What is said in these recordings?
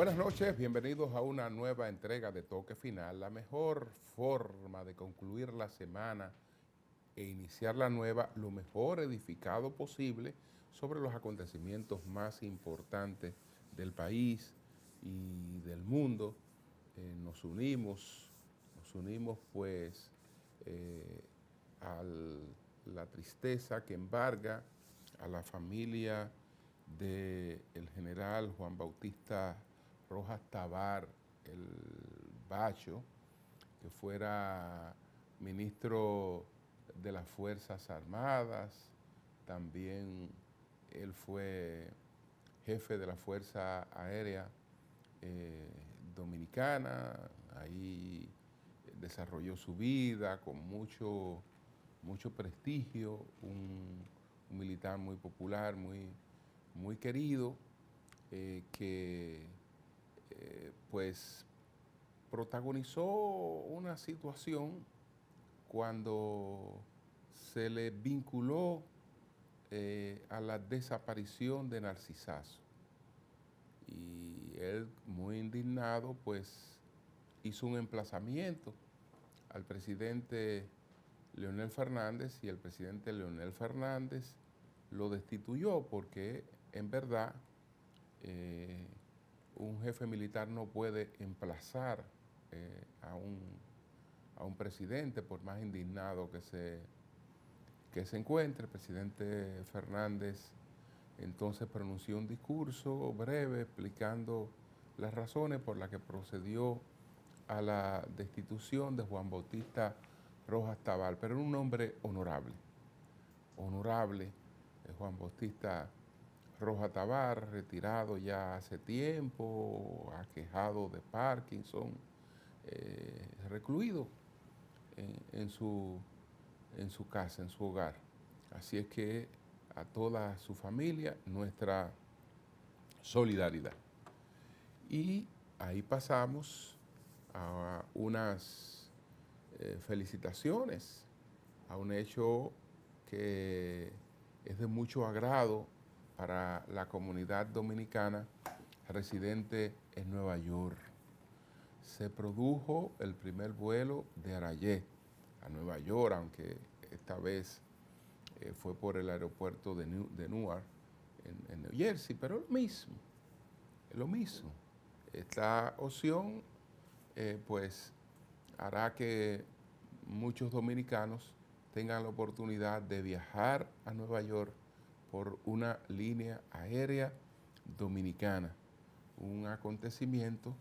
Buenas noches, bienvenidos a una nueva entrega de Toque Final, la mejor forma de concluir la semana e iniciar la nueva lo mejor edificado posible sobre los acontecimientos más importantes del país y del mundo. Nos unimos pues eh, a la tristeza que embarga a la familia del general Juan Bautista Rojas Tabar, el Bacho, que fuera ministro de las Fuerzas Armadas, también él fue jefe de la Fuerza Aérea Dominicana, ahí desarrolló su vida con mucho prestigio, un militar muy popular, muy querido, que pues protagonizó una situación cuando se le vinculó a la desaparición de Narcisazo. Y él, muy indignado, pues hizo un emplazamiento al presidente Leonel Fernández, y el presidente Leonel Fernández lo destituyó porque en verdad un jefe militar no puede emplazar a un presidente, por más indignado que se encuentre. El presidente Fernández entonces pronunció un discurso breve explicando las razones por las que procedió a la destitución de Juan Bautista Rojas Tabar, pero era un hombre honorable, Juan Bautista Rojas Tabar, retirado ya hace tiempo, aquejado de Parkinson, recluido en su casa, en su hogar. Así es que a toda su familia nuestra solidaridad. Y ahí pasamos a unas felicitaciones, a un hecho que es de mucho agrado para la comunidad dominicana residente en Nueva York. Se produjo el primer vuelo de Arayet a Nueva York, aunque esta vez fue por el aeropuerto de Newark, en New Jersey, pero es lo mismo. Esta opción pues hará que muchos dominicanos tengan la oportunidad de viajar a Nueva York por una línea aérea dominicana, un acontecimiento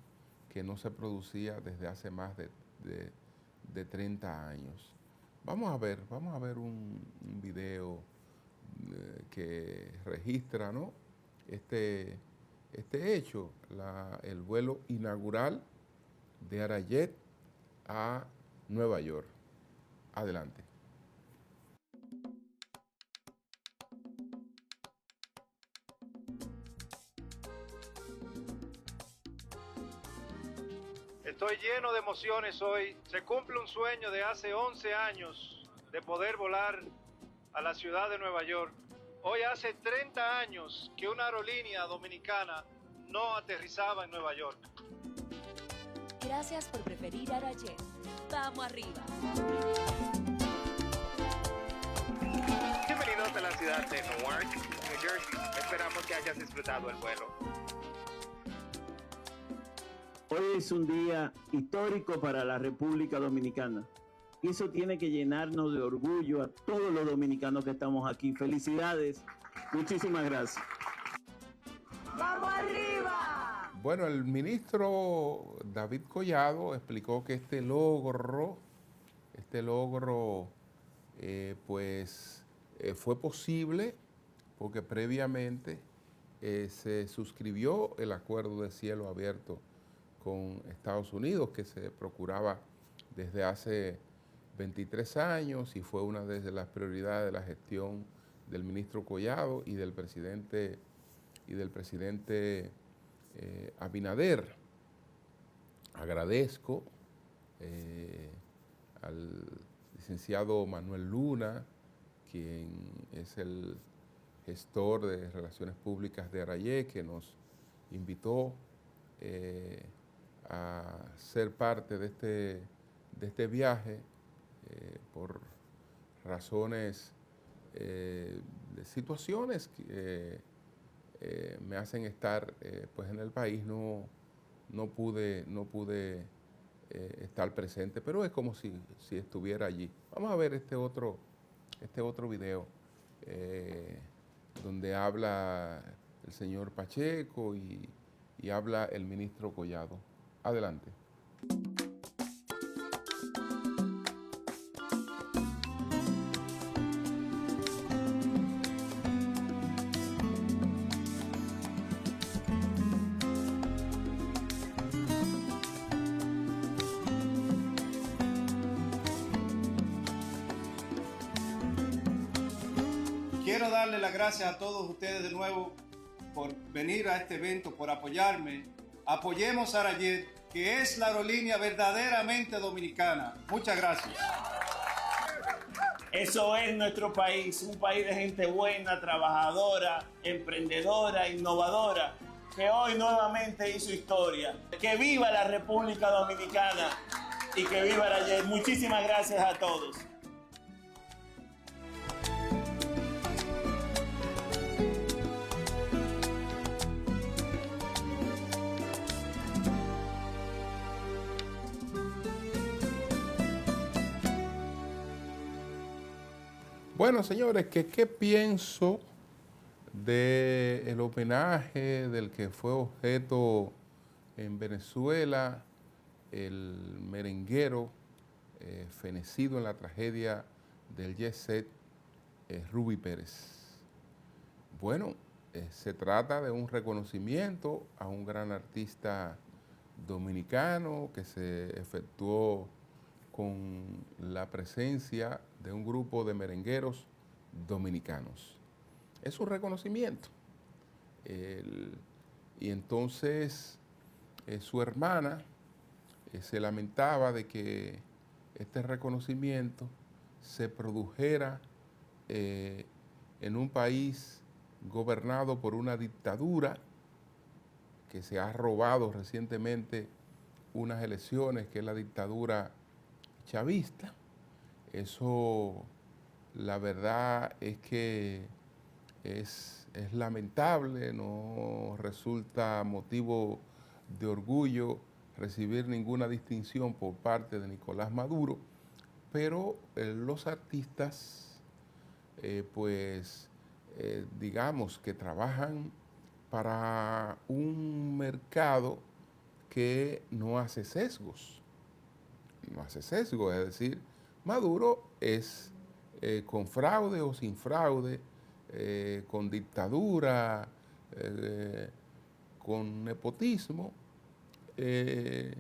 que no se producía desde hace más de 30 años. Vamos a ver un video que registra, ¿no?, este hecho, el vuelo inaugural de Arayet a Nueva York. Adelante. Estoy lleno de emociones hoy. Se cumple un sueño de hace 11 años de poder volar a la ciudad de Nueva York. Hoy hace 30 años que una aerolínea dominicana no aterrizaba en Nueva York. Gracias por preferir Arayet. ¡Vamos arriba! Bienvenidos a la ciudad de Newark, New Jersey. Esperamos que hayas disfrutado el vuelo. Hoy es un día histórico para la República Dominicana. Y eso tiene que llenarnos de orgullo a todos los dominicanos que estamos aquí. Felicidades. Muchísimas gracias. ¡Vamos arriba! Bueno, el ministro David Collado explicó que este logro fue posible porque previamente se suscribió el acuerdo de cielo abierto con Estados Unidos, que se procuraba desde hace 23 años y fue una de las prioridades de la gestión del ministro Collado y del presidente Abinader. Agradezco al licenciado Manuel Luna, quien es el gestor de Relaciones Públicas de Arayet, que nos invitó a ser parte de este viaje por razones de situaciones que me hacen estar pues en el país. No pude estar presente, pero es como si estuviera allí. Vamos a ver este otro video donde habla el señor Pacheco y habla el ministro Collado. Adelante. Quiero darle las gracias a todos ustedes de nuevo por venir a este evento, por apoyarme. Apoyemos a Arajet, que es la aerolínea verdaderamente dominicana. Muchas gracias. Eso es nuestro país, un país de gente buena, trabajadora, emprendedora, innovadora, que hoy nuevamente hizo historia. Que viva la República Dominicana y que viva Arajet. Muchísimas gracias a todos. Bueno, señores, ¿qué pienso del homenaje del que fue objeto en Venezuela el merenguero fenecido en la tragedia del jet set, Ruby Pérez? Bueno, se trata de un reconocimiento a un gran artista dominicano que se efectuó con la presencia de un grupo de merengueros dominicanos. Es un reconocimiento. Y entonces su hermana se lamentaba de que este reconocimiento se produjera en un país gobernado por una dictadura que se ha robado recientemente unas elecciones, que es la dictadura chavista. Eso, la verdad es que es lamentable, no resulta motivo de orgullo recibir ninguna distinción por parte de Nicolás Maduro, pero los artistas, digamos que trabajan para un mercado que no hace sesgos. No hace sesgo, es decir, Maduro es con fraude o sin fraude, con dictadura, con nepotismo, el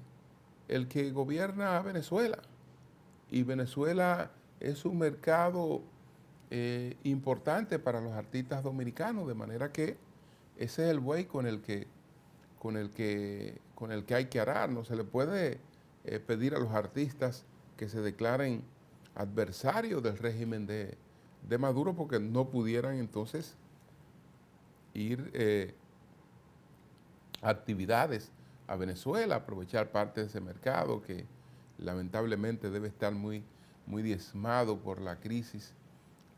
que gobierna a Venezuela. Y Venezuela es un mercado importante para los artistas dominicanos, de manera que ese es el buey con el que hay que arar. No se le puede pedir a los artistas que se declaren adversarios del régimen de Maduro, porque no pudieran entonces ir a actividades a Venezuela, aprovechar parte de ese mercado que lamentablemente debe estar muy diezmado por la crisis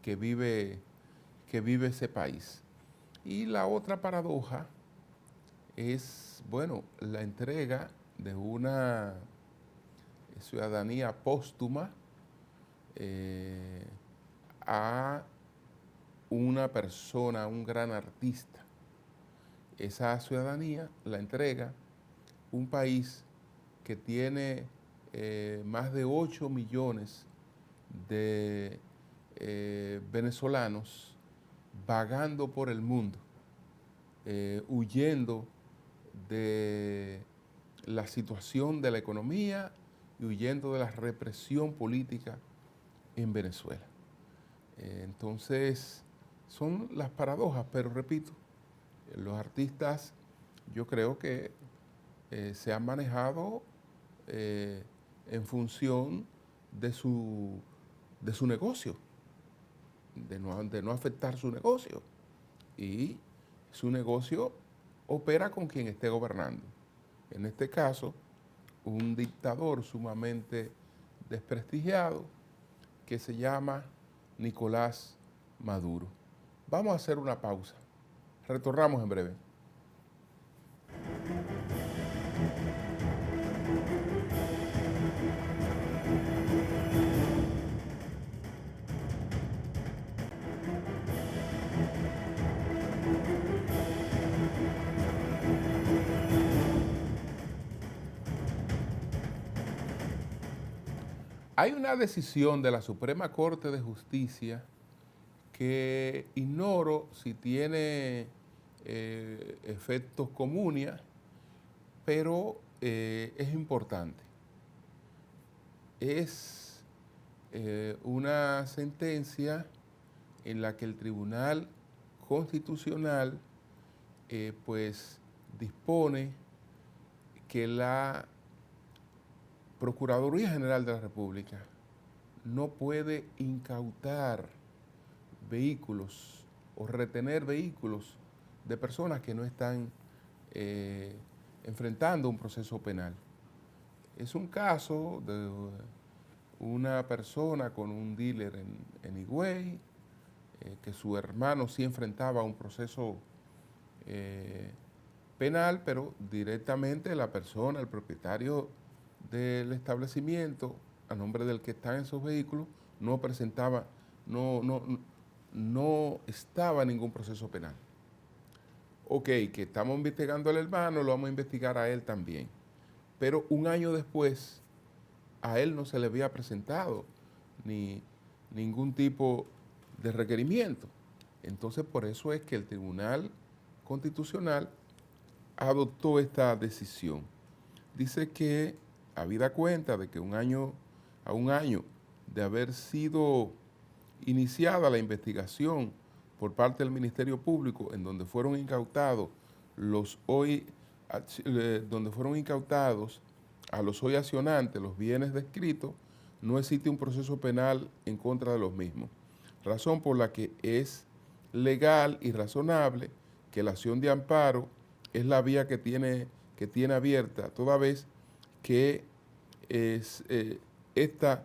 que vive ese país. Y la otra paradoja es, bueno, la entrega de una ciudadanía póstuma a una persona, un gran artista. Esa ciudadanía la entrega un país que tiene más de 8 millones de venezolanos vagando por el mundo, huyendo de la situación de la economía y huyendo de la represión política en Venezuela. Entonces, son las paradojas, pero repito, los artistas yo creo que se han manejado en función de su negocio, de no afectar su negocio. Y su negocio opera con quien esté gobernando. en este caso, un dictador sumamente desprestigiado que se llama Nicolás Maduro. Vamos a hacer una pausa. Retornamos en breve. Hay una decisión de la Suprema Corte de Justicia que ignoro si tiene efectos comunes, pero es importante. Es una sentencia en la que el Tribunal Constitucional pues dispone que la Procuraduría General de la República no puede incautar vehículos o retener vehículos de personas que no están enfrentando un proceso penal. Es un caso de una persona con un dealer en Higüey, que su hermano sí enfrentaba un proceso penal, pero directamente la persona, el propietario del establecimiento, a nombre del que están esos vehículos, no presentaba, no estaba en ningún proceso penal. Ok, que estamos investigando al hermano, lo vamos a investigar a él también. Pero un año después, a él no se le había presentado ni ningún tipo de requerimiento. Entonces, por eso es que el Tribunal Constitucional adoptó esta decisión. Dice que, habida cuenta de que a un año de haber sido iniciada la investigación por parte del Ministerio Público, en donde fueron incautados a los hoy accionantes los bienes descritos, no existe un proceso penal en contra de los mismos. Razón por la que es legal y razonable que la acción de amparo es la vía que tiene abierta, toda vez que esta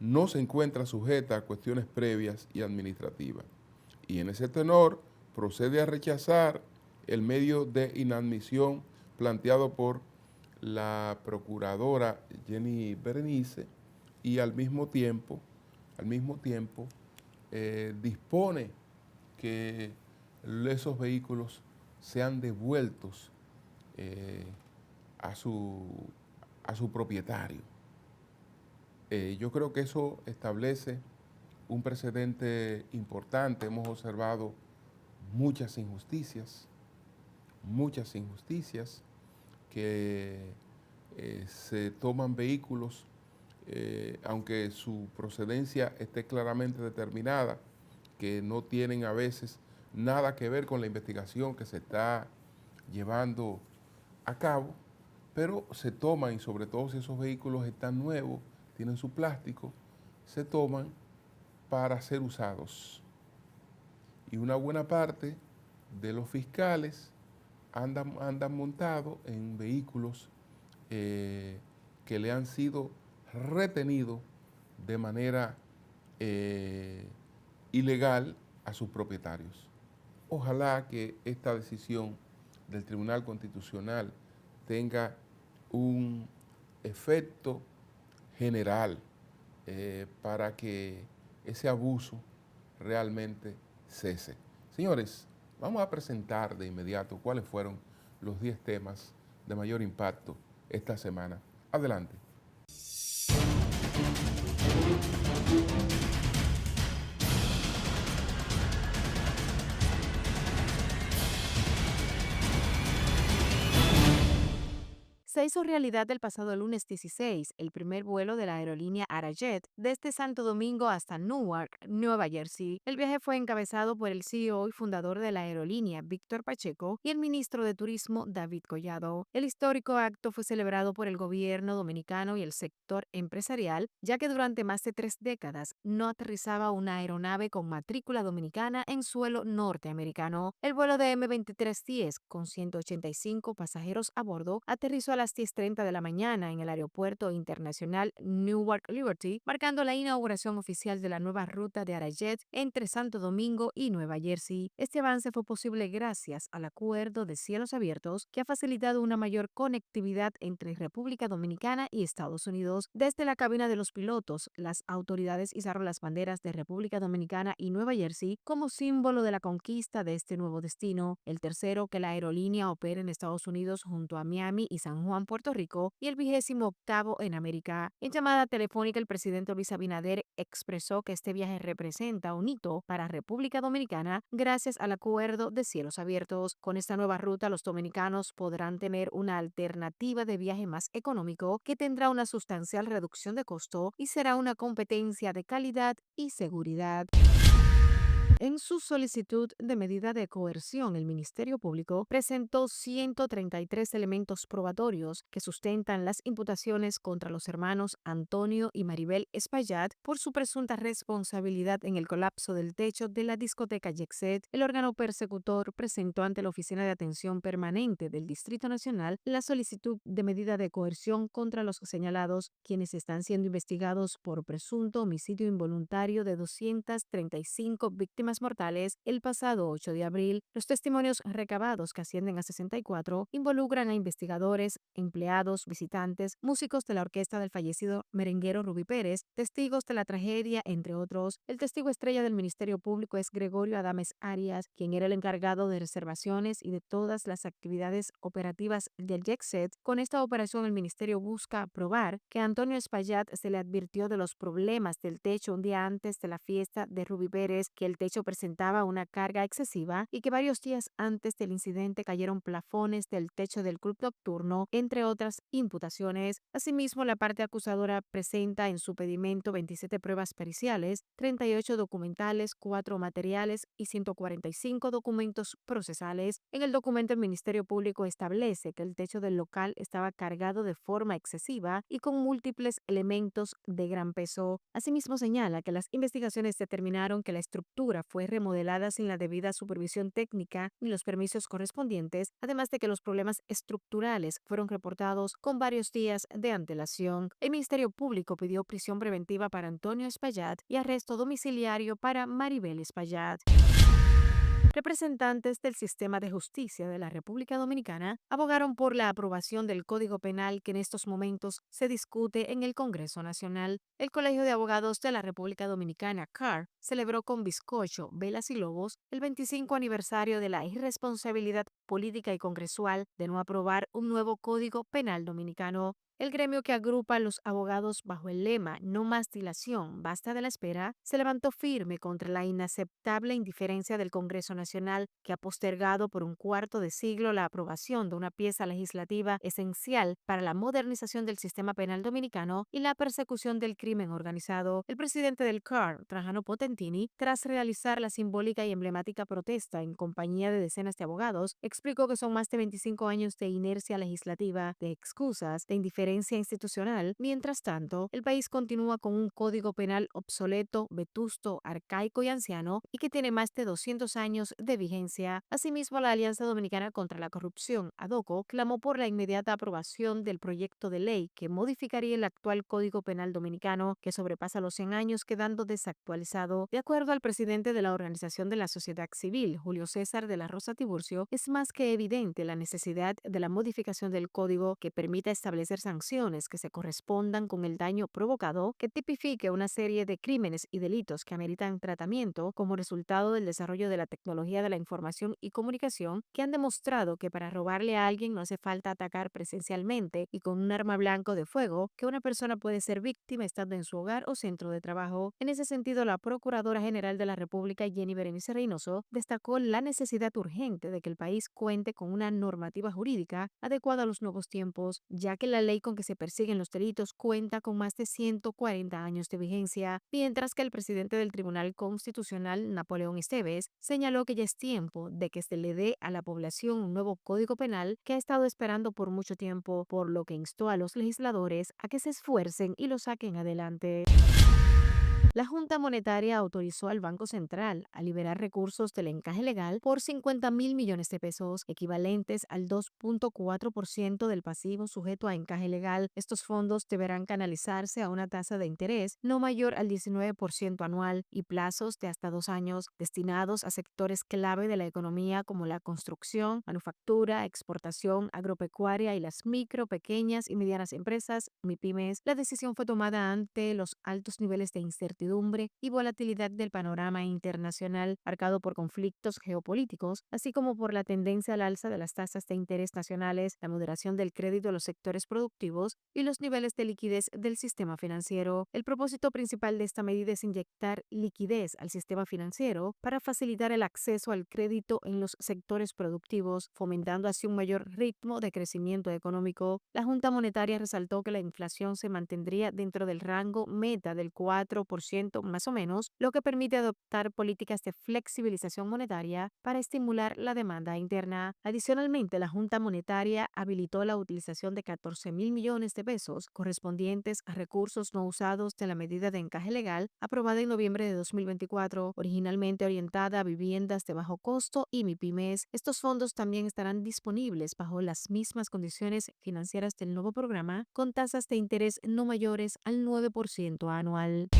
no se encuentra sujeta a cuestiones previas y administrativas. Y en ese tenor procede a rechazar el medio de inadmisión planteado por la procuradora Jenny Berenice y al mismo tiempo dispone que esos vehículos sean devueltos a su propietario. Yo creo que eso establece un precedente importante. Hemos observado muchas injusticias que se toman vehículos, aunque su procedencia esté claramente determinada, que no tienen a veces nada que ver con la investigación que se está llevando a cabo, pero se toman, y sobre todo si esos vehículos están nuevos, tienen su plástico, se toman para ser usados. Y una buena parte de los fiscales andan montados en vehículos que le han sido retenidos de manera ilegal a sus propietarios. Ojalá que esta decisión del Tribunal Constitucional tenga un efecto general para que ese abuso realmente cese. Señores, vamos a presentar de inmediato cuáles fueron los 10 temas de mayor impacto esta semana. Adelante. Se hizo realidad el pasado lunes 16 el primer vuelo de la aerolínea Arajet desde Santo Domingo hasta Newark, Nueva Jersey. El viaje fue encabezado por el CEO y fundador de la aerolínea, Víctor Pacheco, y el ministro de Turismo, David Collado. El histórico acto fue celebrado por el gobierno dominicano y el sector empresarial, ya que durante más de 3 décadas no aterrizaba una aeronave con matrícula dominicana en suelo norteamericano. El vuelo de M2310, con 185 pasajeros a bordo, aterrizó a las las 10:30 de la mañana en el Aeropuerto Internacional Newark Liberty, marcando la inauguración oficial de la nueva ruta de Arajet entre Santo Domingo y Nueva Jersey. Este avance fue posible gracias al acuerdo de cielos abiertos que ha facilitado una mayor conectividad entre República Dominicana y Estados Unidos. Desde la cabina de los pilotos, las autoridades izaron las banderas de República Dominicana y Nueva Jersey como símbolo de la conquista de este nuevo destino, el tercero que la aerolínea opera en Estados Unidos junto a Miami y San Juan, Puerto Rico, y el 28º en América. En llamada telefónica, el presidente Luis Abinader expresó que este viaje representa un hito para República Dominicana gracias al acuerdo de cielos abiertos. Con esta nueva ruta, los dominicanos podrán tener una alternativa de viaje más económico que tendrá una sustancial reducción de costo y será una competencia de calidad y seguridad. En su solicitud de medida de coerción, el Ministerio Público presentó 133 elementos probatorios que sustentan las imputaciones contra los hermanos Antonio y Maribel Espaillat por su presunta responsabilidad en el colapso del techo de la discoteca Yexet. El órgano persecutor presentó ante la Oficina de Atención Permanente del Distrito Nacional la solicitud de medida de coerción contra los señalados, quienes están siendo investigados por presunto homicidio involuntario de 235 víctimas mortales el pasado 8 de abril. Los testimonios recabados, que ascienden a 64, involucran a investigadores, empleados, visitantes, músicos de la orquesta del fallecido merenguero Rubí Pérez, testigos de la tragedia, entre otros. El testigo estrella del Ministerio Público es Gregorio Adames Arias, quien era el encargado de reservaciones y de todas las actividades operativas del Yexet. Con esta operación, el Ministerio busca probar que a Antonio Espaillat se le advirtió de los problemas del techo un día antes de la fiesta de Rubí Pérez, que el techo presentaba una carga excesiva y que varios días antes del incidente cayeron plafones del techo del club nocturno, entre otras imputaciones. Asimismo, la parte acusadora presenta en su pedimento 27 pruebas periciales, 38 documentales, 4 materiales y 145 documentos procesales. En el documento, el Ministerio Público establece que el techo del local estaba cargado de forma excesiva y con múltiples elementos de gran peso. Asimismo, señala que las investigaciones determinaron que la estructura fue remodelada sin la debida supervisión técnica ni los permisos correspondientes, además de que los problemas estructurales fueron reportados con varios días de antelación. El Ministerio Público pidió prisión preventiva para Antonio Espaillat y arresto domiciliario para Maribel Espaillat. Representantes del sistema de justicia de la República Dominicana abogaron por la aprobación del Código Penal que en estos momentos se discute en el Congreso Nacional. El Colegio de Abogados de la República Dominicana, CAR, celebró con bizcocho, velas y lobos el 25 aniversario de la irresponsabilidad política y congresual de no aprobar un nuevo Código Penal dominicano. El gremio, que agrupa a los abogados bajo el lema "No más dilación, basta de la espera", se levantó firme contra la inaceptable indiferencia del Congreso Nacional, que ha postergado por un cuarto de siglo la aprobación de una pieza legislativa esencial para la modernización del sistema penal dominicano y la persecución del crimen organizado. El presidente del CAR, Trajano Potentini, tras realizar la simbólica y emblemática protesta en compañía de decenas de abogados, explicó que son más de 25 años de inercia legislativa, de excusas, de indiferencia institucional. Mientras tanto, el país continúa con un código penal obsoleto, vetusto, arcaico y anciano, y que tiene más de 200 años de vigencia. Asimismo, la Alianza Dominicana contra la Corrupción, ADOCO, clamó por la inmediata aprobación del proyecto de ley que modificaría el actual Código Penal dominicano, que sobrepasa los 100 años, quedando desactualizado. De acuerdo al presidente de la Organización de la Sociedad Civil, Julio César de la Rosa Tiburcio, es más que evidente la necesidad de la modificación del código que permita establecer sanciones que se correspondan con el daño provocado, que tipifique una serie de crímenes y delitos que ameritan tratamiento como resultado del desarrollo de la tecnología de la información y comunicación, que han demostrado que para robarle a alguien no hace falta atacar presencialmente y con un arma blanco de fuego, que una persona puede ser víctima estando en su hogar o centro de trabajo. En ese sentido, la Procuradora General de la República, Jenny Berenice Reynoso, destacó la necesidad urgente de que el país cuente con una normativa jurídica adecuada a los nuevos tiempos, ya que la ley con que se persiguen los delitos cuenta con más de 140 años de vigencia, mientras que el presidente del Tribunal Constitucional, Napoleón Esteves, señaló que ya es tiempo de que se le dé a la población un nuevo Código Penal que ha estado esperando por mucho tiempo, por lo que instó a los legisladores a que se esfuercen y lo saquen adelante. La Junta Monetaria autorizó al Banco Central a liberar recursos del encaje legal por 50.000 millones de pesos, equivalentes al 2.4% del pasivo sujeto a encaje legal. Estos fondos deberán canalizarse a una tasa de interés no mayor al 19% anual y plazos de hasta 2 años, destinados a sectores clave de la economía como la construcción, manufactura, exportación, agropecuaria y las micro, pequeñas y medianas empresas, MIPYMES. La decisión fue tomada ante los altos niveles de incertidumbre y volatilidad del panorama internacional, marcado por conflictos geopolíticos, así como por la tendencia al alza de las tasas de interés nacionales, la moderación del crédito a los sectores productivos y los niveles de liquidez del sistema financiero. El propósito principal de esta medida es inyectar liquidez al sistema financiero para facilitar el acceso al crédito en los sectores productivos, fomentando así un mayor ritmo de crecimiento económico. La Junta Monetaria resaltó que la inflación se mantendría dentro del rango meta del 4% más o menos, lo que permite adoptar políticas de flexibilización monetaria para estimular la demanda interna. Adicionalmente, la Junta Monetaria habilitó la utilización de 14.000 millones de pesos correspondientes a recursos no usados de la medida de encaje legal aprobada en noviembre de 2024, originalmente orientada a viviendas de bajo costo y MIPYMES. Estos fondos también estarán disponibles bajo las mismas condiciones financieras del nuevo programa, con tasas de interés no mayores al 9% anual.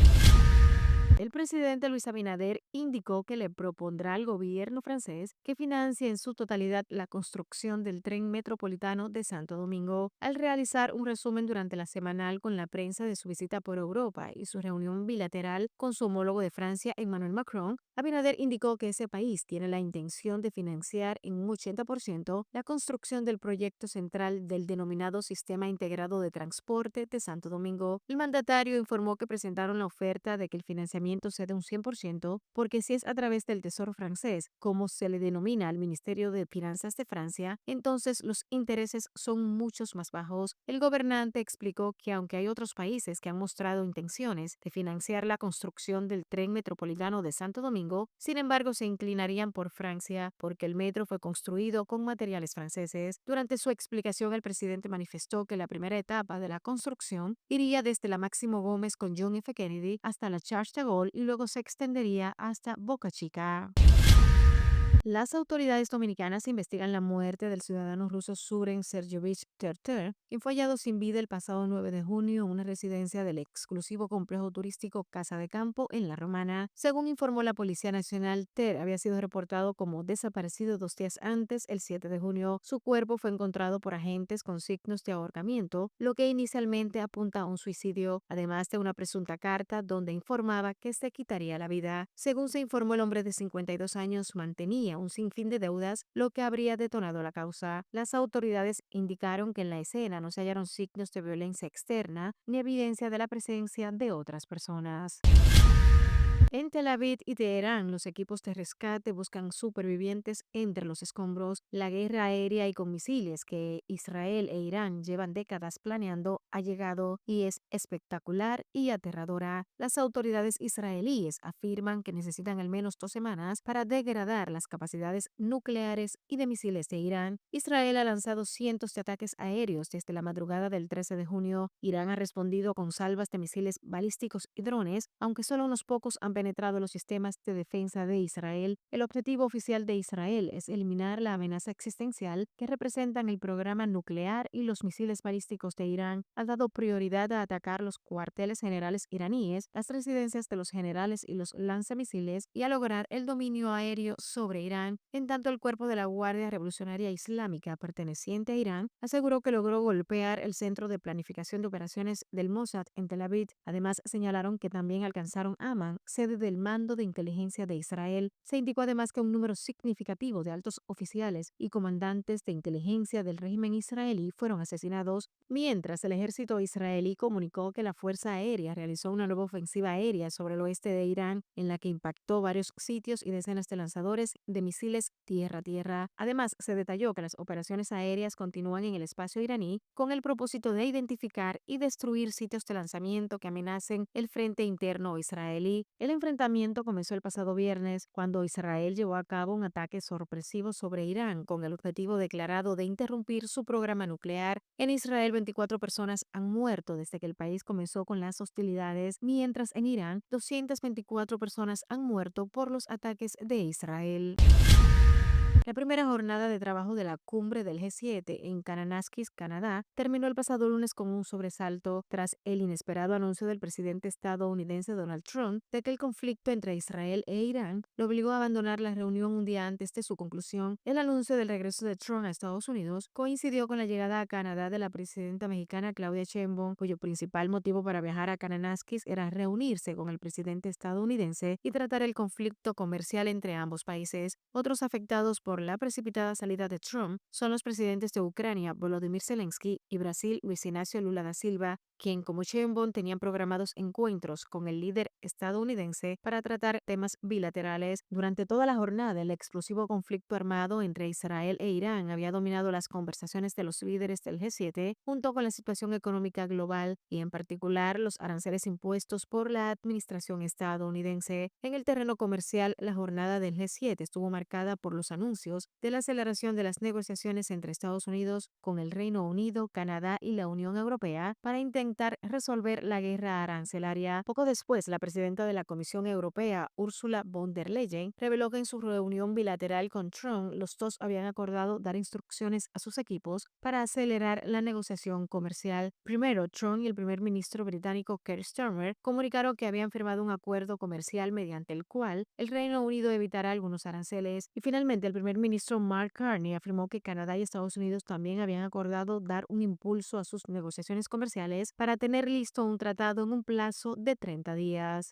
El presidente Luis Abinader indicó que le propondrá al gobierno francés que financie en su totalidad la construcción del tren metropolitano de Santo Domingo. Al realizar un resumen durante la semanal con la prensa de su visita por Europa y su reunión bilateral con su homólogo de Francia, Emmanuel Macron, Abinader indicó que ese país tiene la intención de financiar en un 80% la construcción del proyecto central del denominado Sistema Integrado de Transporte de Santo Domingo. El mandatario informó que presentaron la oferta de que el financiamiento sea de un 100%, porque si es a través del Tesoro francés, como se le denomina al Ministerio de Finanzas de Francia, entonces los intereses son muchos más bajos. El gobernante explicó que aunque hay otros países que han mostrado intenciones de financiar la construcción del tren metropolitano de Santo Domingo, sin embargo se inclinarían por Francia, porque el metro fue construido con materiales franceses. Durante su explicación, el presidente manifestó que la primera etapa de la construcción iría desde la Máximo Gómez con John F. Kennedy hasta la Charles de Gaulle y luego se extendería hasta Boca Chica. Las autoridades dominicanas investigan la muerte del ciudadano ruso Suren Sergeyevich Terter, quien fue hallado sin vida el pasado 9 de junio en una residencia del exclusivo complejo turístico Casa de Campo en La Romana. Según informó la Policía Nacional, Ter había sido reportado como desaparecido 2 días antes, el 7 de junio. Su cuerpo fue encontrado por agentes con signos de ahorcamiento, lo que inicialmente apunta a un suicidio, además de una presunta carta donde informaba que se quitaría la vida. Según se informó, el hombre de 52 años mantenía un sinfín de deudas, lo que habría detonado la causa. Las autoridades indicaron que en la escena no se hallaron signos de violencia externa ni evidencia de la presencia de otras personas. En Tel Aviv y Teherán, los equipos de rescate buscan supervivientes entre los escombros. La guerra aérea y con misiles que Israel e Irán llevan décadas planeando ha llegado y es espectacular y aterradora. Las autoridades israelíes afirman que necesitan al menos 2 semanas para degradar las capacidades nucleares y de misiles de Irán. Israel ha lanzado cientos de ataques aéreos desde la madrugada del 13 de junio. Irán ha respondido con salvas de misiles balísticos y drones, aunque solo unos pocos han penetrado los sistemas de defensa de Israel. El objetivo oficial de Israel es eliminar la amenaza existencial que representan el programa nuclear y los misiles balísticos de Irán. Ha dado prioridad a atacar los cuarteles generales iraníes, las residencias de los generales y los lanzamisiles y a lograr el dominio aéreo sobre Irán. En tanto, el cuerpo de la Guardia Revolucionaria Islámica perteneciente a Irán aseguró que logró golpear el centro de planificación de operaciones del Mossad en Tel Aviv. Además, señalaron que también alcanzaron Amán, sede del Mando de Inteligencia de Israel. Se indicó además que un número significativo de altos oficiales y comandantes de inteligencia del régimen israelí fueron asesinados, mientras el ejército israelí comunicó que la Fuerza Aérea realizó una nueva ofensiva aérea sobre el oeste de Irán, en la que impactó varios sitios y decenas de lanzadores de misiles tierra-tierra. Además, se detalló que las operaciones aéreas continúan en el espacio iraní con el propósito de identificar y destruir sitios de lanzamiento que amenacen el frente interno israelí. El enfrentamiento comenzó el pasado viernes cuando Israel llevó a cabo un ataque sorpresivo sobre Irán con el objetivo declarado de interrumpir su programa nuclear. En Israel, 24 personas han muerto desde que el país comenzó con las hostilidades, mientras en Irán, 224 personas han muerto por los ataques de Israel. La primera jornada de trabajo de la cumbre del G7 en Kananaskis, Canadá, terminó el pasado lunes con un sobresalto tras el inesperado anuncio del presidente estadounidense Donald Trump de que el conflicto entre Israel e Irán lo obligó a abandonar la reunión un día antes de su conclusión. El anuncio del regreso de Trump a Estados Unidos coincidió con la llegada a Canadá de la presidenta mexicana Claudia Sheinbaum, cuyo principal motivo para viajar a Kananaskis era reunirse con el presidente estadounidense y tratar el conflicto comercial entre ambos países. Otros afectados por la precipitada salida de Trump son los presidentes de Ucrania, Volodymyr Zelensky, y Brasil, Luis Inácio Lula da Silva, quien como Sheinbaum tenían programados encuentros con el líder estadounidense para tratar temas bilaterales. Durante toda la jornada, el explosivo conflicto armado entre Israel e Irán había dominado las conversaciones de los líderes del G7, junto con la situación económica global y en particular los aranceles impuestos por la administración estadounidense. En el terreno comercial, la jornada del G7 estuvo marcada por los anuncios de la aceleración de las negociaciones entre Estados Unidos con el Reino Unido, Canadá y la Unión Europea para intentar resolver la guerra arancelaria. Poco después, la presidenta de la Comisión Europea, Ursula von der Leyen, reveló que en su reunión bilateral con Trump, los dos habían acordado dar instrucciones a sus equipos para acelerar la negociación comercial. Primero, Trump y el primer ministro británico Keir Starmer comunicaron que habían firmado un acuerdo comercial mediante el cual el Reino Unido evitará algunos aranceles, y finalmente el primer ministro Mark Carney afirmó que Canadá y Estados Unidos también habían acordado dar un impulso a sus negociaciones comerciales para tener listo un tratado en un plazo de 30 días.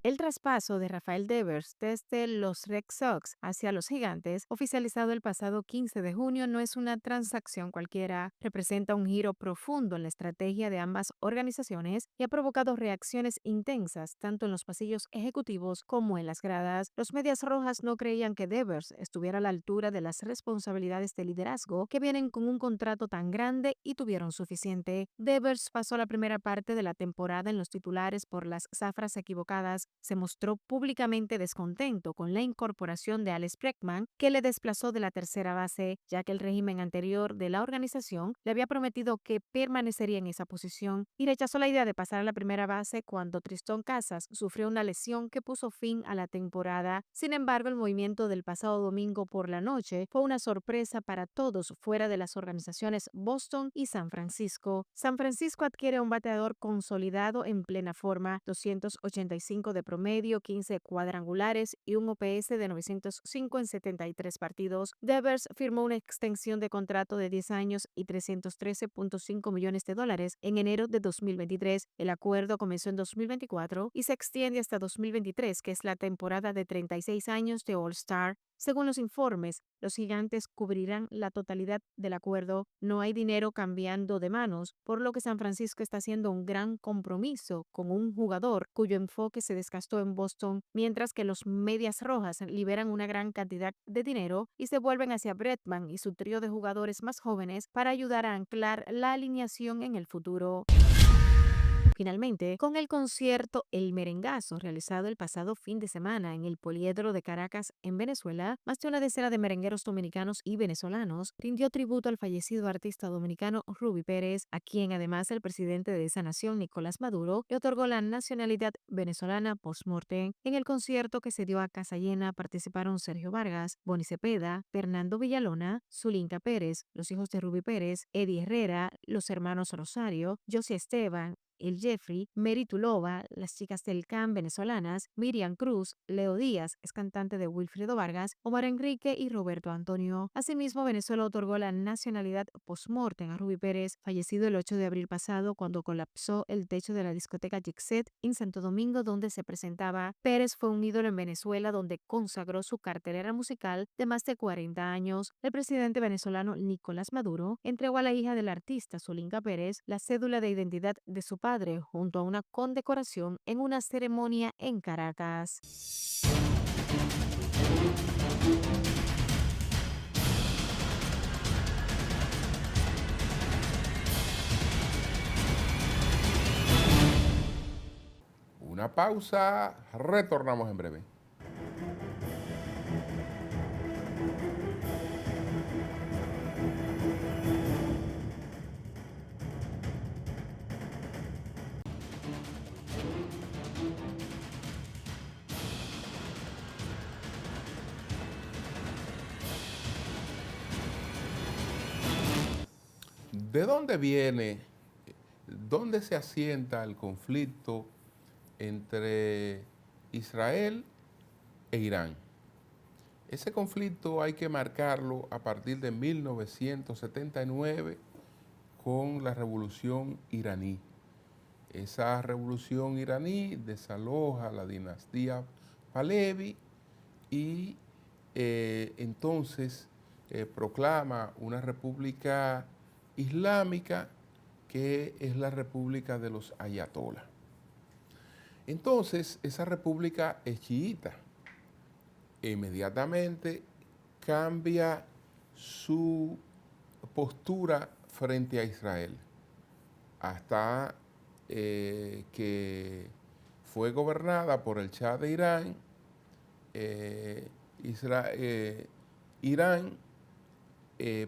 El traspaso de Rafael Devers desde los Red Sox hacia los Gigantes, oficializado el pasado 15 de junio, no es una transacción cualquiera. Representa un giro profundo en la estrategia de ambas organizaciones y ha provocado reacciones intensas tanto en los pasillos ejecutivos como en las gradas. Los Medias Rojas no creían que Devers estuviera a la altura de las responsabilidades de liderazgo que vienen con un contrato tan grande y tuvieron suficiente. Devers pasó la primera parte de la temporada en los titulares por las zafras equivocadas. Se mostró públicamente descontento con la incorporación de Alex Bregman, que le desplazó de la tercera base, ya que el régimen anterior de la organización le había prometido que permanecería en esa posición, y rechazó la idea de pasar a la primera base cuando Triston Casas sufrió una lesión que puso fin a la temporada. Sin embargo, el movimiento del pasado domingo por la noche fue una sorpresa para todos fuera de las organizaciones Boston y San Francisco. San Francisco adquiere un bateador consolidado en plena forma, 285 de promedio, 15 cuadrangulares y un OPS de 905 en 73 partidos. Devers firmó una extensión de contrato de 10 años y $313.5 millones en enero de 2023. El acuerdo comenzó en 2024 y se extiende hasta 2023, que es la temporada de 36 años de All-Star. Según los informes, los Gigantes cubrirán la totalidad del acuerdo. No hay dinero cambiando de manos, por lo que San Francisco está haciendo un gran compromiso con un jugador cuyo enfoque se desgastó en Boston, mientras que los Medias Rojas liberan una gran cantidad de dinero y se vuelven hacia Bregman y su trío de jugadores más jóvenes para ayudar a anclar la alineación en el futuro. Finalmente, con el concierto El Merengazo, realizado el pasado fin de semana en el Poliedro de Caracas, en Venezuela, más de una decena de merengueros dominicanos y venezolanos rindió tributo al fallecido artista dominicano Rubí Pérez, a quien además el presidente de esa nación, Nicolás Maduro, le otorgó la nacionalidad venezolana post-mortem. En el concierto, que se dio a casa llena, participaron Sergio Vargas, Boni Cepeda, Fernando Villalona, Zulinka Pérez, los hijos de Rubí Pérez, Eddie Herrera, los hermanos Rosario, Josie Esteban, El Jeffrey, Mary Tulova, las chicas del CAN venezolanas, Miriam Cruz, Leo Díaz, es cantante de Wilfredo Vargas, Omar Enrique y Roberto Antonio. Asimismo, Venezuela otorgó la nacionalidad post-mortem a Rubí Pérez, fallecido el 8 de abril pasado cuando colapsó el techo de la discoteca Jixet en Santo Domingo, donde se presentaba. Pérez fue un ídolo en Venezuela, donde consagró su cartelera musical de más de 40 años. El presidente venezolano Nicolás Maduro entregó a la hija del artista, Zulinka Pérez, la cédula de identidad de su padre junto a una condecoración en una ceremonia en Caracas. Una Una pausa, retornamos en breve. ¿De dónde viene, dónde se asienta el conflicto entre Israel e Irán? Ese conflicto hay que marcarlo a partir de 1979 con la revolución iraní. Esa revolución iraní desaloja la dinastía Pahlavi y entonces proclama una república islámica que es la república de los ayatolás. Entonces, esa república es chiita. Inmediatamente cambia su postura frente a Israel, hasta que fue gobernada por el Shah de Irán. Irán,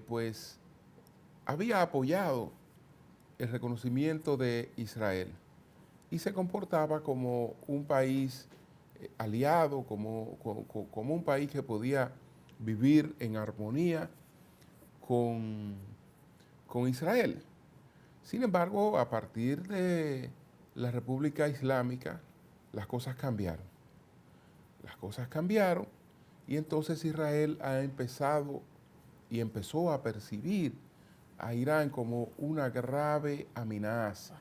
pues, había apoyado el reconocimiento de Israel y se comportaba como un país aliado, como un país que podía vivir en armonía con Israel. Sin embargo, a partir de la República Islámica, las cosas cambiaron. Las cosas cambiaron y entonces Israel empezó a percibir a Irán como una grave amenaza.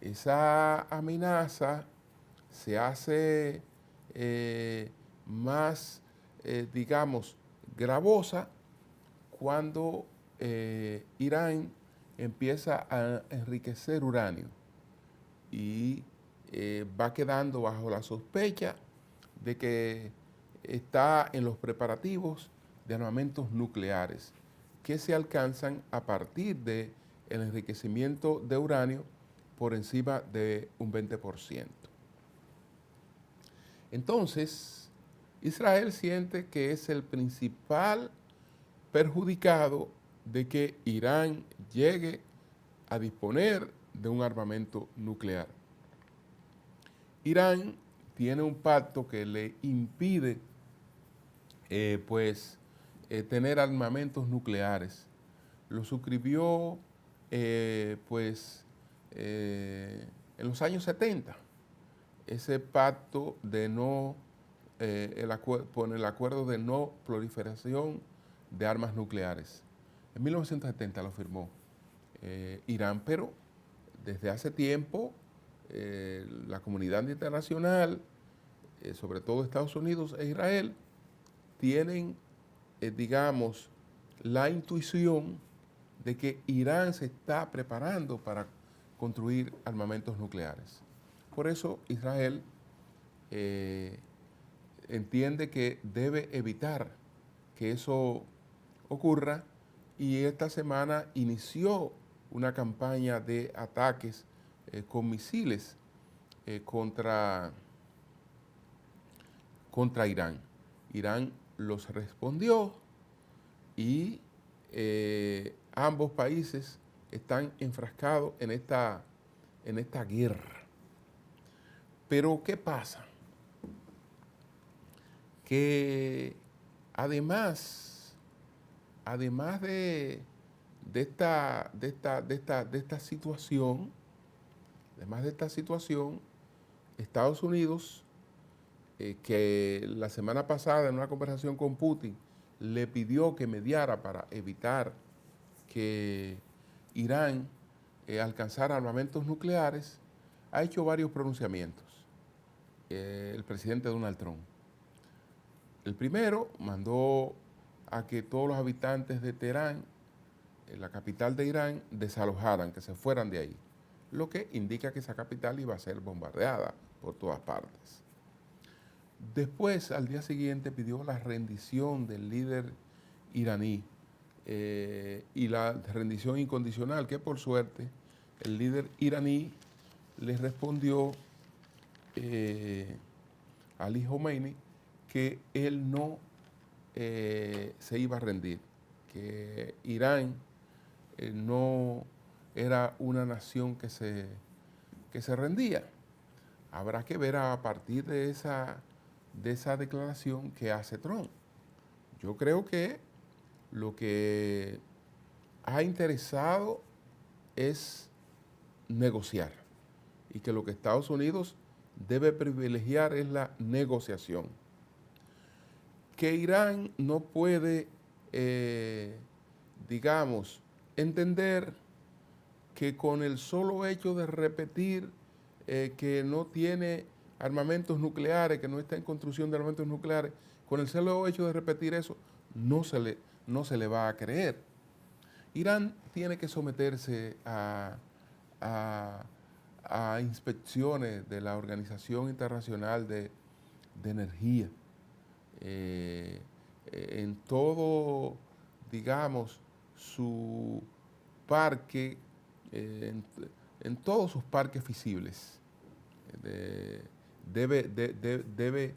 Esa amenaza se hace más, digamos, gravosa cuando Irán empieza a enriquecer uranio y va quedando bajo la sospecha de que está en los preparativos de armamentos nucleares que se alcanzan a partir del enriquecimiento de uranio por encima de un 20%. Entonces, Israel siente que es el principal perjudicado de que Irán llegue a disponer de un armamento nuclear. Irán tiene un pacto que le impide, tener armamentos nucleares. Lo suscribió, en los años 70. Ese pacto de por el acuerdo de no proliferación de armas nucleares. En 1970 lo firmó Irán, pero desde hace tiempo la comunidad internacional, sobre todo Estados Unidos e Israel, tienen, digamos, la intuición de que Irán se está preparando para construir armamentos nucleares. Por eso Israel entiende que debe evitar que eso ocurra y esta semana inició una campaña de ataques con misiles contra Irán. Irán los respondió y ambos países están enfrascados en esta guerra. Pero ¿qué pasa? Que además de esta situación, Estados Unidos, que la semana pasada en una conversación con Putin le pidió que mediara para evitar que Irán alcanzara armamentos nucleares, ha hecho varios pronunciamientos. El presidente Donald Trump. El primero mandó a que todos los habitantes de Teherán, la capital de Irán, desalojaran, que se fueran de ahí, lo que indica que esa capital iba a ser bombardeada por todas partes. Después, al día siguiente, pidió la rendición del líder iraní y la rendición incondicional, que por suerte el líder iraní le respondió Ali Khomeini que él no se iba a rendir, que Irán no era una nación que se rendía. Habrá que ver a partir de esa declaración que hace Trump. Yo creo que lo que ha interesado es negociar y que lo que Estados Unidos debe privilegiar es la negociación. Que Irán no puede, digamos, entender que con el solo hecho de repetir que no tiene armamentos nucleares, que no está en construcción de armamentos nucleares, con el solo hecho de repetir eso, no se le va a creer. Irán tiene que someterse a inspecciones de la Organización Internacional de Energía. En todo, digamos, su parque, en todos sus parques fisibles, debe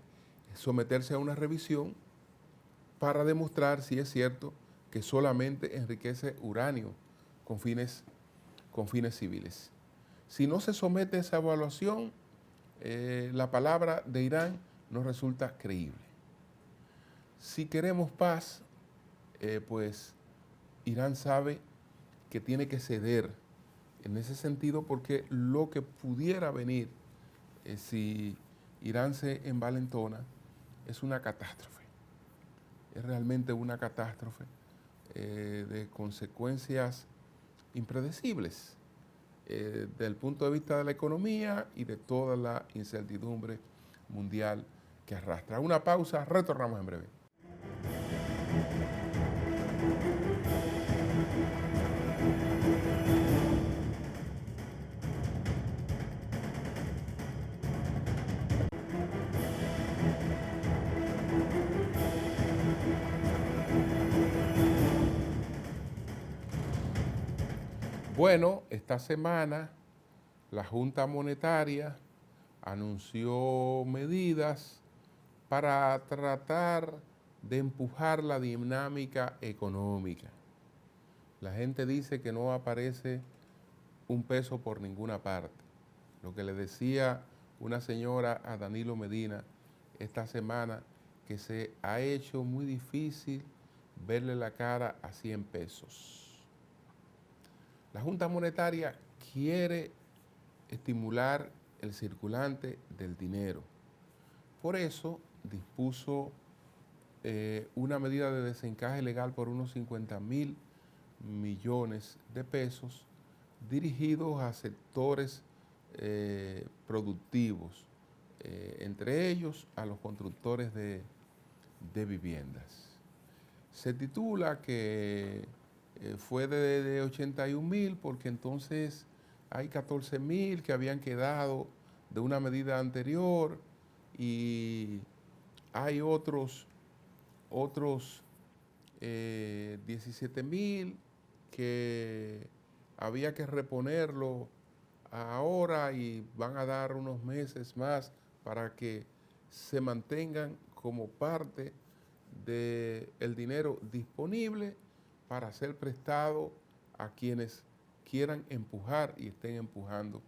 someterse a una revisión para demostrar si es cierto que solamente enriquece uranio con fines civiles. Si no se somete a esa evaluación, la palabra de Irán no resulta creíble. Si queremos paz, pues Irán sabe que tiene que ceder en ese sentido, porque lo que pudiera venir si Irán se envalentona es una catástrofe. Es realmente una catástrofe de consecuencias impredecibles desde el punto de vista de la economía y de toda la incertidumbre mundial que arrastra. Una pausa, retornamos en breve. Bueno, esta semana la Junta Monetaria anunció medidas para tratar de empujar la dinámica económica. La gente dice que no aparece un peso por ninguna parte. Lo que le decía una señora a Danilo Medina esta semana, que se ha hecho muy difícil verle la cara a 100 pesos. La Junta Monetaria quiere estimular el circulante del dinero. Por eso dispuso una medida de desencaje legal por unos 50.000 millones de pesos dirigidos a sectores productivos, entre ellos a los constructores de viviendas. Se titula que fue de 81.000 porque entonces hay 14.000 que habían quedado de una medida anterior y hay otros 17.000 que había que reponerlo ahora y van a dar unos meses más para que se mantengan como parte del dinero disponible para ser prestado a quienes quieran empujar y estén empujando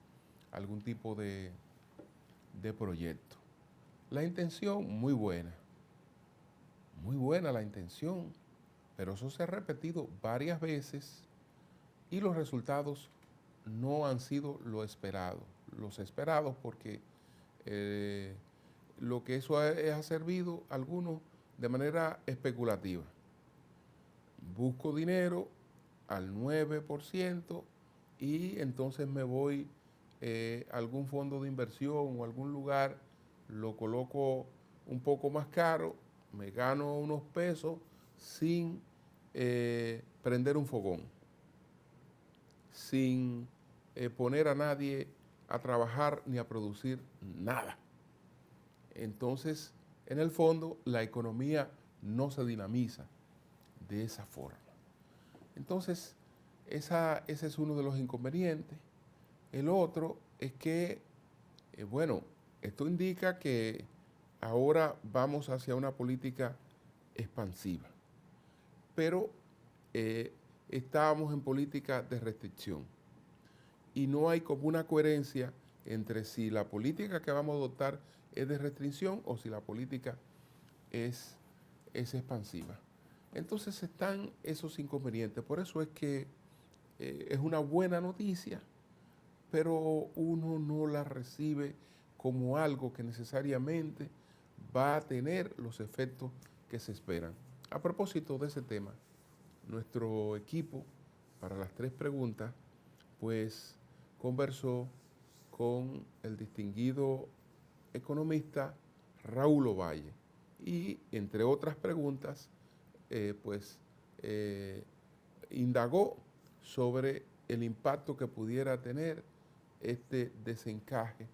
algún tipo de proyecto. La intención, muy buena la intención, pero eso se ha repetido varias veces y los resultados no han sido los esperados porque lo que eso ha servido a algunos de manera especulativa. Busco dinero al 9% y entonces me voy a algún fondo de inversión o algún lugar, lo coloco un poco más caro, me gano unos pesos sin prender un fogón, sin poner a nadie a trabajar ni a producir nada. Entonces, en el fondo, la economía no se dinamiza de esa forma. Entonces, ese es uno de los inconvenientes. El otro es que, Esto indica que ahora vamos hacia una política expansiva, pero estábamos en política de restricción y no hay como una coherencia entre si la política que vamos a adoptar es de restricción o si la política es expansiva. Entonces están esos inconvenientes. Por eso es que es una buena noticia, pero uno no la recibe como algo que necesariamente va a tener los efectos que se esperan. A propósito de ese tema, nuestro equipo, para las 3 preguntas, pues conversó con el distinguido economista Raúl Ovalle y, entre otras preguntas, indagó sobre el impacto que pudiera tener este desencaje,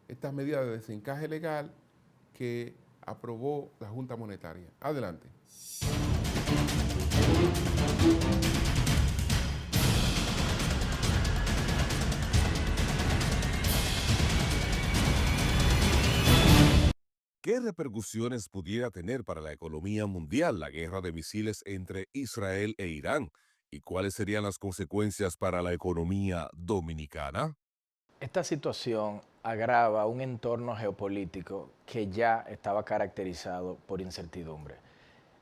estas medidas de desencaje legal que aprobó la Junta Monetaria. Adelante. ¿Qué repercusiones pudiera tener para la economía mundial la guerra de misiles entre Israel e Irán? ¿Y cuáles serían las consecuencias para la economía dominicana? Esta situación agrava un entorno geopolítico que ya estaba caracterizado por incertidumbre.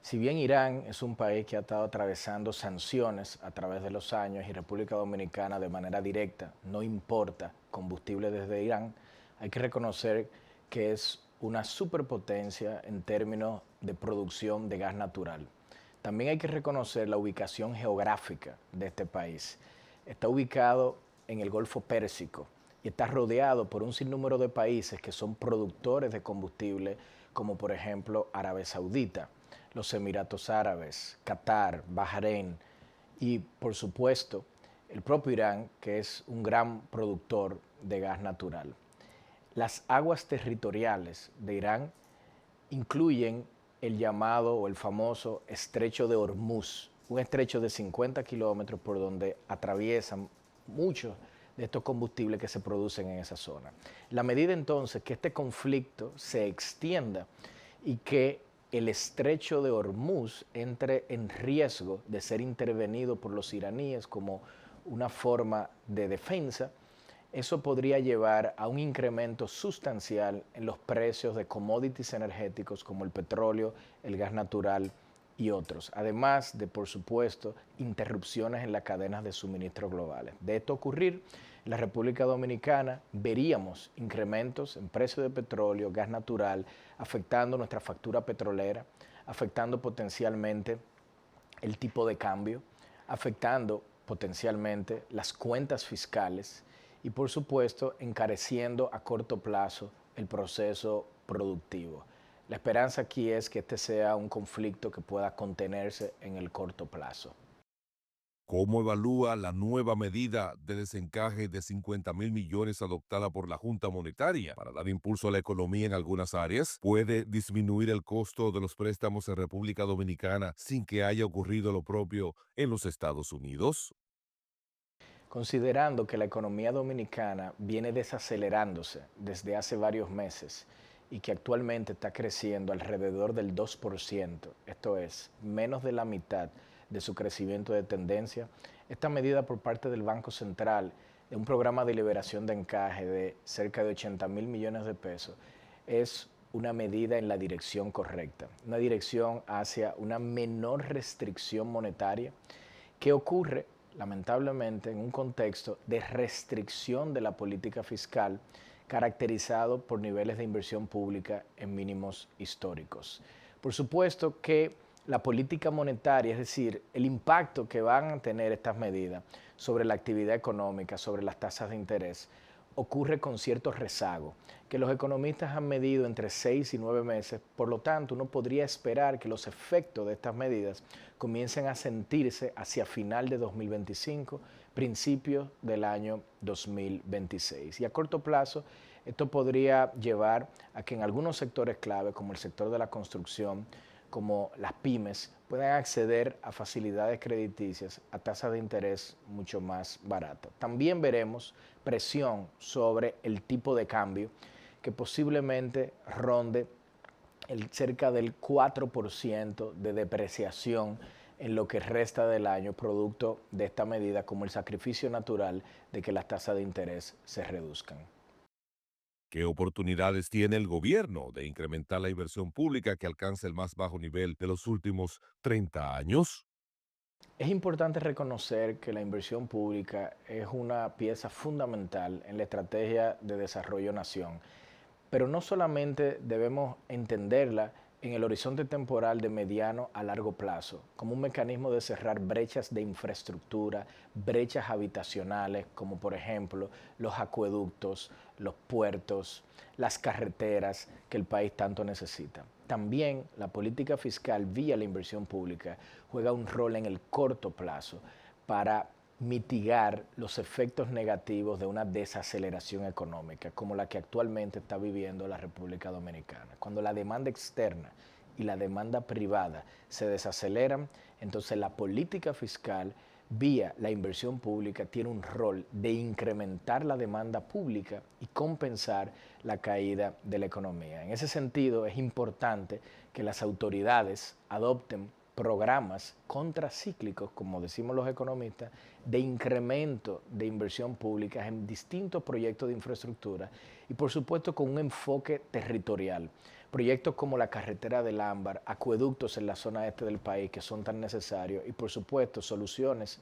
Si bien Irán es un país que ha estado atravesando sanciones a través de los años y República Dominicana de manera directa no importa combustible desde Irán, hay que reconocer que es una superpotencia en términos de producción de gas natural. También hay que reconocer la ubicación geográfica de este país. Está ubicado en el Golfo Pérsico y está rodeado por un sinnúmero de países que son productores de combustible, como por ejemplo Arabia Saudita, los Emiratos Árabes, Qatar, Bahrein y por supuesto el propio Irán, que es un gran productor de gas natural. Las aguas territoriales de Irán incluyen el llamado o el famoso Estrecho de Hormuz, un estrecho de 50 kilómetros por donde atraviesan muchos de estos combustibles que se producen en esa zona. La medida entonces que este conflicto se extienda y que el Estrecho de Hormuz entre en riesgo de ser intervenido por los iraníes como una forma de defensa, eso podría llevar a un incremento sustancial en los precios de commodities energéticos como el petróleo, el gas natural y otros, además de, por supuesto, interrupciones en las cadenas de suministro globales. De esto ocurrir, en la República Dominicana veríamos incrementos en precios de petróleo, gas natural, afectando nuestra factura petrolera, afectando potencialmente el tipo de cambio, afectando potencialmente las cuentas fiscales, y por supuesto encareciendo a corto plazo el proceso productivo. La esperanza aquí es que este sea un conflicto que pueda contenerse en el corto plazo. ¿Cómo evalúa la nueva medida de desencaje de 50.000 millones adoptada por la Junta Monetaria para dar impulso a la economía en algunas áreas? ¿Puede disminuir el costo de los préstamos en República Dominicana sin que haya ocurrido lo propio en los Estados Unidos? Considerando que la economía dominicana viene desacelerándose desde hace varios meses y que actualmente está creciendo alrededor del 2%, esto es, menos de la mitad de su crecimiento de tendencia, esta medida por parte del Banco Central de un programa de liberación de encaje de cerca de 80.000 millones de pesos es una medida en la dirección correcta, una dirección hacia una menor restricción monetaria que ocurre lamentablemente en un contexto de restricción de la política fiscal caracterizado por niveles de inversión pública en mínimos históricos. Por supuesto que la política monetaria, es decir, el impacto que van a tener estas medidas sobre la actividad económica, sobre las tasas de interés, ocurre con cierto rezago, que los economistas han medido entre 6 y 9 meses, por lo tanto uno podría esperar que los efectos de estas medidas comiencen a sentirse hacia final de 2025, principios del año 2026. Y a corto plazo, esto podría llevar a que en algunos sectores clave, como el sector de la construcción, como las pymes, puedan acceder a facilidades crediticias a tasas de interés mucho más baratas. También veremos presión sobre el tipo de cambio, que posiblemente ronde cerca del 4% de depreciación en lo que resta del año, producto de esta medida, como el sacrificio natural de que las tasas de interés se reduzcan. ¿Qué oportunidades tiene el gobierno de incrementar la inversión pública que alcanza el más bajo nivel de los últimos 30 años? Es importante reconocer que la inversión pública es una pieza fundamental en la estrategia de desarrollo nación, pero no solamente debemos entenderla en el horizonte temporal de mediano a largo plazo, como un mecanismo de cerrar brechas de infraestructura, brechas habitacionales, como por ejemplo los acueductos, los puertos, las carreteras que el país tanto necesita. También la política fiscal vía la inversión pública juega un rol en el corto plazo para mitigar los efectos negativos de una desaceleración económica como la que actualmente está viviendo la República Dominicana. Cuando la demanda externa y la demanda privada se desaceleran, entonces la política fiscal vía la inversión pública tiene un rol de incrementar la demanda pública y compensar la caída de la economía. En ese sentido, es importante que las autoridades adopten programas contracíclicos, como decimos los economistas, de incremento de inversión pública en distintos proyectos de infraestructura y por supuesto con un enfoque territorial. Proyectos como la carretera del Ámbar, acueductos en la zona este del país que son tan necesarios y por supuesto soluciones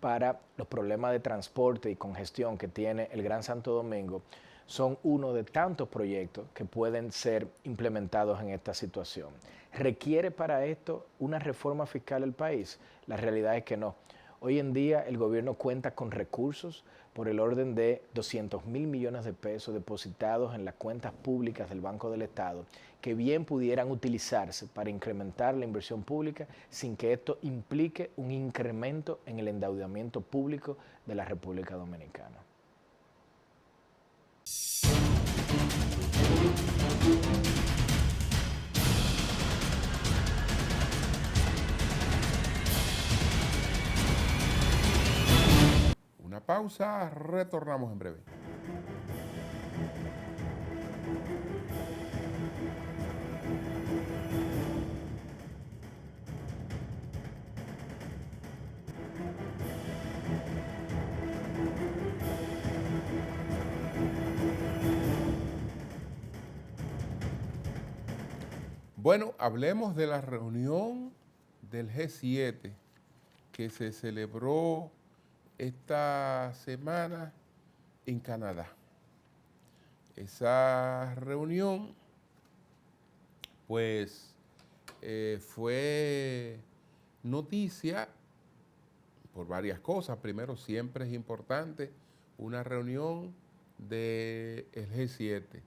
para los problemas de transporte y congestión que tiene el Gran Santo Domingo son uno de tantos proyectos que pueden ser implementados en esta situación. ¿Requiere para esto una reforma fiscal el país? La realidad es que no. Hoy en día el gobierno cuenta con recursos por el orden de 200.000 millones de pesos depositados en las cuentas públicas del Banco del Estado, que bien pudieran utilizarse para incrementar la inversión pública sin que esto implique un incremento en el endeudamiento público de la República Dominicana. Una pausa, retornamos en breve. Bueno, hablemos de la reunión del G7 que se celebró esta semana en Canadá. Esa reunión, pues, fue noticia por varias cosas. Primero, siempre es importante una reunión del G7,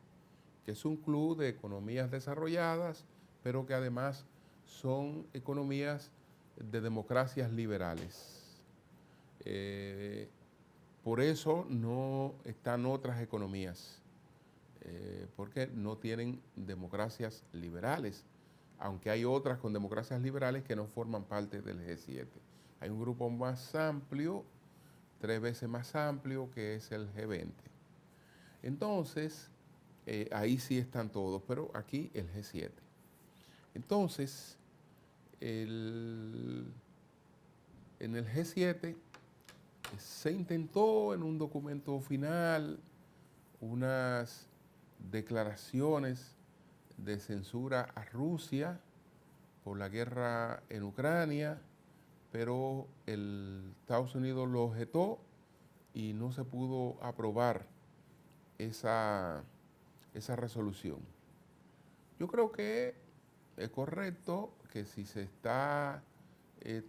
que es un club de economías desarrolladas, pero que además son economías de democracias liberales. Por eso no están otras economías, porque no tienen democracias liberales, aunque hay otras con democracias liberales que no forman parte del G7. Hay un grupo más amplio, 3 veces más amplio, que es el G20. Entonces, ahí sí están todos, pero aquí el G7. Entonces, en el G7 se intentó en un documento final unas declaraciones de censura a Rusia por la guerra en Ucrania, pero Estados Unidos lo objetó y no se pudo aprobar esa resolución. Yo creo que es correcto que si se está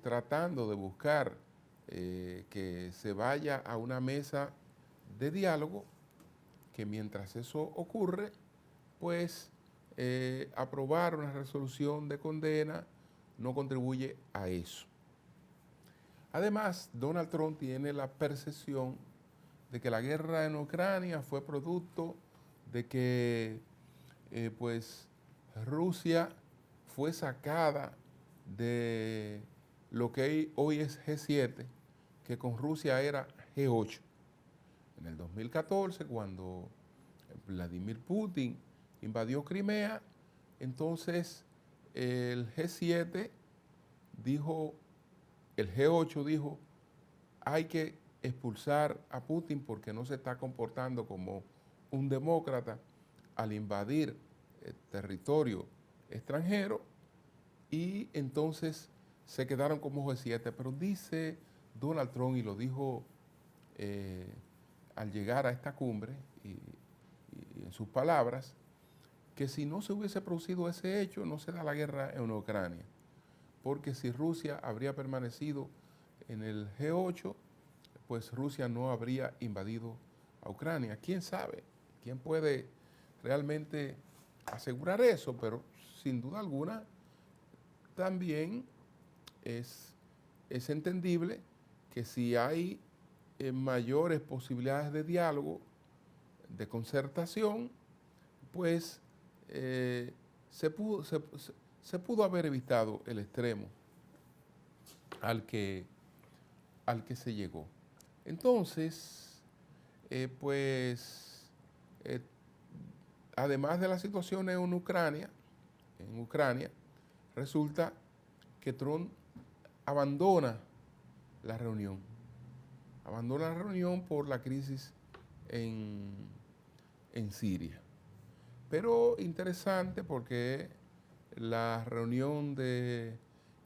tratando de buscar que se vaya a una mesa de diálogo, que mientras eso ocurre, pues aprobar una resolución de condena no contribuye a eso. Además, Donald Trump tiene la percepción de que la guerra en Ucrania fue producto de que pues Rusia fue sacada de lo que hoy es G7, que con Rusia era G8. En el 2014, cuando Vladimir Putin invadió Crimea, entonces el G7 dijo, el G8 dijo, hay que expulsar a Putin porque no se está comportando como un demócrata al invadir el territorio extranjero, y entonces se quedaron como G7. Pero dice Donald Trump, y lo dijo al llegar a esta cumbre, y en sus palabras, que si no se hubiese producido ese hecho, no se da la guerra en Ucrania, porque si Rusia habría permanecido en el G8, pues Rusia no habría invadido a Ucrania. ¿Quién sabe? ¿Quién puede realmente asegurar eso? Pero sin duda alguna también es entendible que si hay mayores posibilidades de diálogo, de concertación, pues se pudo haber evitado el extremo al que se llegó. Entonces, además de la situación en Ucrania, resulta que Trump abandona la reunión por la crisis en Siria. Pero interesante porque la reunión del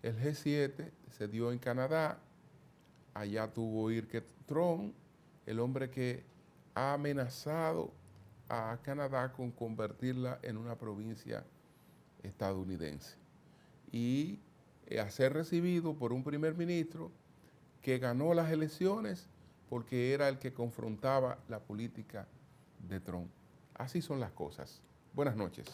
G7 se dio en Canadá. Allá tuvo que Trump, el hombre que ha amenazado a Canadá con convertirla en una provincia estadounidense, y a ser recibido por un primer ministro que ganó las elecciones porque era el que confrontaba la política de Trump. Así son las cosas. Buenas noches.